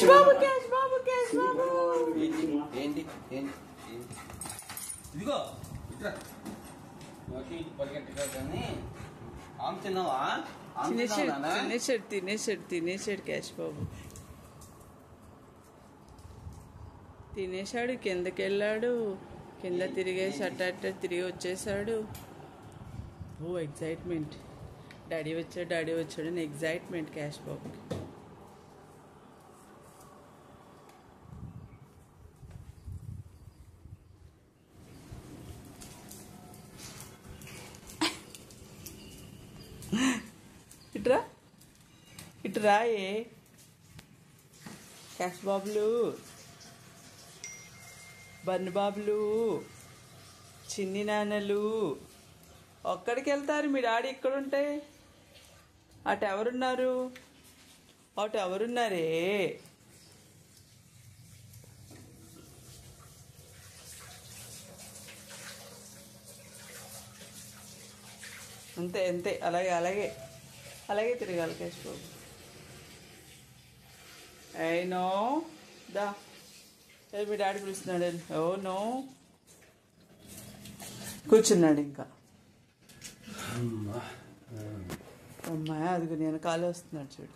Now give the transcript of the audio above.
బాబు cash బాబు cash బాబు ఏంటి ఏంటి ఇదిగో పరిగెట్టుకో కానీ ఆమె తిన్నావా తినేసాడు క్యాష్ బాబు తినేసాడు. కిందకి వెళ్ళాడు, కింద తిరిగేసి అట్ట తిరిగి వచ్చేసాడు. ఓ ఎగ్జైట్మెంట్, డాడీ వచ్చాడు అని ఎగ్జైట్మెంట్ క్యాష్ బాబుకి. ఇటు రాయే క్యాష్ బాబులు, బన్ను బాబులు, చిన్ని నాన్నలు ఒక్కడికి వెళ్తారు. మీ డాడీ ఇక్కడ ఉంటే అటు ఎవరున్నారే? అంతే అలాగే తిరగాలి క్యాష్ బాబు. నో దా మీ డాడీ పిలుస్తున్నాడు. ఓ నో కూర్చున్నాడు. ఇంకా అమ్మాయి అదిగో నేను కాలు వస్తున్నాడు చూడు.